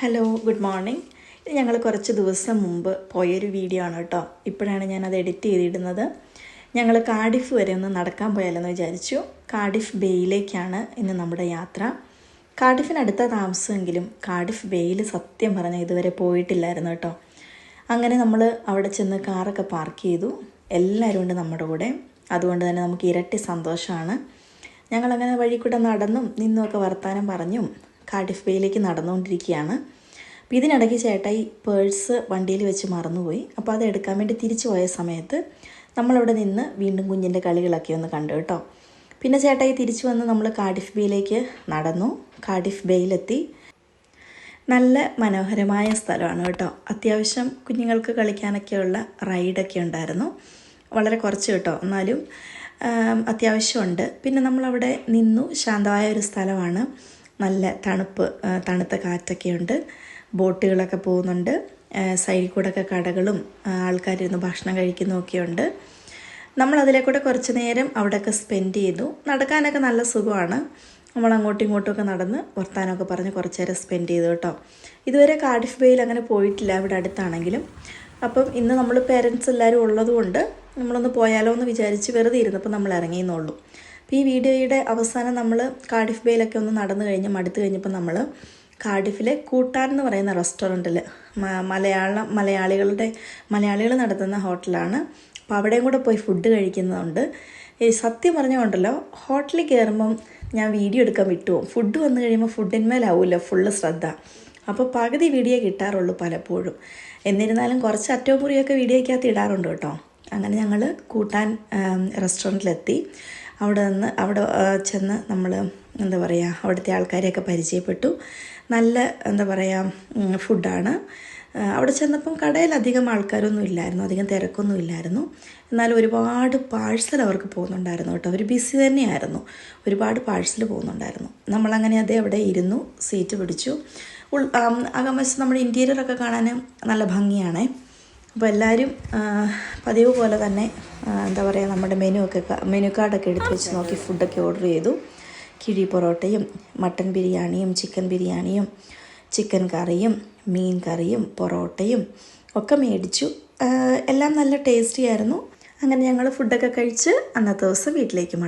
Hello, good morning. ഇത് ഞങ്ങൾ കുറച്ച് ദിവസം മുമ്പ് പോയൊരു വീഡിയോ ആണ് കേട്ടോ. ഇപ്പോഴാണ് ഞാനത് എഡിറ്റ് ചെയ്തിടുന്നത്. ഞങ്ങൾ കാർഡിഫ് വരെ ഒന്ന് നടക്കാൻ പോയാലെന്ന് വിചാരിച്ചു. കാർഡിഫ് ബേയിലേക്കാണ് ഇന്ന് നമ്മുടെ യാത്ര. കാർഡിഫിനടുത്ത താമസമെങ്കിലും കാർഡിഫ് ബേയിൽ സത്യം പറഞ്ഞാൽ ഇതുവരെ പോയിട്ടില്ലായിരുന്നു കേട്ടോ. അങ്ങനെ നമ്മൾ അവിടെ ചെന്ന് കാറൊക്കെ പാർക്ക് ചെയ്തു. എല്ലാവരും ഉണ്ട് നമ്മുടെ കൂടെ. അതുകൊണ്ട് തന്നെ നമുക്ക് ഇരട്ടി സന്തോഷമാണ്. ഞങ്ങളങ്ങനെ വഴി കൂടെ നടന്നും നിന്നുമൊക്കെ വർത്താനം പറഞ്ഞും കാർഡിഫ് ബേയിലേക്ക് നടന്നുകൊണ്ടിരിക്കുകയാണ്. അപ്പോൾ ഇതിനിടയ്ക്ക് ചേട്ടായി പേഴ്സ് വണ്ടിയിൽ വെച്ച് മറന്നുപോയി. അപ്പോൾ അത് എടുക്കാൻ വേണ്ടി തിരിച്ചു പോയ സമയത്ത് നമ്മളവിടെ നിന്ന് വീണ്ടും കുഞ്ഞിൻ്റെ കളികളൊക്കെ ഒന്ന് കണ്ടു കേട്ടോ. പിന്നെ ചേട്ടായി തിരിച്ചു വന്ന് നമ്മൾ കാർഡിഫ് ബേയിലേക്ക് നടന്നു. കാർഡിഫ് ബേയിലെത്തി. നല്ല മനോഹരമായ സ്ഥലമാണ് കേട്ടോ. അത്യാവശ്യം കുഞ്ഞുങ്ങൾക്ക് കളിക്കാനൊക്കെയുള്ള റൈഡൊക്കെ ഉണ്ടായിരുന്നു. വളരെ കുറച്ച് കേട്ടോ, എന്നാലും അത്യാവശ്യമുണ്ട്. പിന്നെ നമ്മളവിടെ നിന്നു. ശാന്തമായ ഒരു സ്ഥലമാണ്. നല്ല തണുത്ത കാറ്റൊക്കെയുണ്ട്. ബോട്ടുകളൊക്കെ പോകുന്നുണ്ട്. സൈഡിൽ കൂടെയൊക്കെ കടകളും ആൾക്കാരിരുന്ന് ഭക്ഷണം കഴിക്കുന്നതൊക്കെയുണ്ട്. നമ്മളതിലേക്കൂടെ കുറച്ച് നേരം അവിടെയൊക്കെ സ്പെൻഡ് ചെയ്തു. നടക്കാനൊക്കെ നല്ല സുഖമാണ്. നമ്മൾ അങ്ങോട്ടും ഇങ്ങോട്ടുമൊക്കെ നടന്ന് വർത്താനമൊക്കെ പറഞ്ഞ് കുറച്ച് നേരം സ്പെൻഡ് ചെയ്തു കേട്ടോ. ഇതുവരെ കാർഡിഫ് ബേയിൽ അങ്ങനെ പോയിട്ടില്ല, ഇവിടെ അടുത്താണെങ്കിലും. അപ്പം ഇന്ന് നമ്മൾ പേരൻസ് എല്ലാവരും ഉള്ളതുകൊണ്ട് നമ്മളൊന്ന് പോയാലോ എന്ന് വിചാരിച്ച് വെറുതെ ഇരുന്നപ്പോൾ നമ്മൾ ഇറങ്ങിയെന്നുള്ളൂ. അപ്പോൾ ഈ വീഡിയോയുടെ അവസാനം നമ്മൾ കാർഡിഫ് ബേയിലൊക്കെ ഒന്ന് നടന്നു കഴിഞ്ഞ് മടുത്ത് കഴിഞ്ഞപ്പോൾ നമ്മൾ കാർഡിഫിലെ കൂട്ടാൻ എന്ന് പറയുന്ന റെസ്റ്റോറൻറ്റിൽ മലയാളികൾ നടത്തുന്ന ഹോട്ടലാണ്. അപ്പോൾ അവിടെയും കൂടെ പോയി ഫുഡ് കഴിക്കുന്നതുകൊണ്ട് സത്യം പറഞ്ഞുകൊണ്ടല്ലോ, ഹോട്ടലിൽ കയറുമ്പം ഞാൻ വീഡിയോ എടുക്കാൻ വിട്ടുപോകും. ഫുഡ് വന്നു കഴിയുമ്പോൾ ഫുഡിന്മേലാവുമല്ലോ ഫുള്ള് ശ്രദ്ധ. അപ്പോൾ പകുതി വീഡിയോ കിട്ടാറുള്ളൂ പലപ്പോഴും. എന്നിരുന്നാലും കുറച്ച് അറ്റവും മുറിയൊക്കെ വീഡിയോയ്ക്കകത്ത് ഇടാറുണ്ട് കേട്ടോ. അങ്ങനെ ഞങ്ങൾ കൂട്ടാൻ റെസ്റ്റോറൻറ്റിലെത്തി. അവിടെ ചെന്ന് നമ്മൾ അവിടുത്തെ ആൾക്കാരെയൊക്കെ പരിചയപ്പെട്ടു. നല്ല ഫുഡാണ്. അവിടെ ചെന്നപ്പം കടയിലധികം ആൾക്കാരൊന്നും ഇല്ലായിരുന്നു, അധികം തിരക്കൊന്നും ഇല്ലായിരുന്നു. എന്നാലും ഒരുപാട് പാഴ്സൽ അവർക്ക് പോകുന്നുണ്ടായിരുന്നു കേട്ടോ. അവർ ബിസി തന്നെയായിരുന്നു. ഒരുപാട് പാഴ്സൽ പോകുന്നുണ്ടായിരുന്നു. നമ്മളങ്ങനെ അവിടെ ഇരുന്നു, സീറ്റ് പിടിച്ചു. അകംവശം നമ്മുടെ ഇൻറ്റീരിയറൊക്കെ കാണാൻ നല്ല ഭംഗിയാണേ. അപ്പോൾ എല്ലാവരും പതിവ് പോലെ തന്നെ നമ്മുടെ മെനു കാർഡൊക്കെ എടുത്ത് വെച്ച് നോക്കി ഫുഡൊക്കെ ഓർഡർ ചെയ്തു. കിഴി പൊറോട്ടയും മട്ടൻ ബിരിയാണിയും ചിക്കൻ ബിരിയാണിയും ചിക്കൻ കറിയും മീൻ കറിയും പൊറോട്ടയും ഒക്കെ മേടിച്ചു. എല്ലാം നല്ല ടേസ്റ്റി ആയിരുന്നു. അങ്ങനെ ഞങ്ങൾ ഫുഡൊക്കെ കഴിച്ച് അന്നത്തെ ദിവസം വീട്ടിലേക്ക്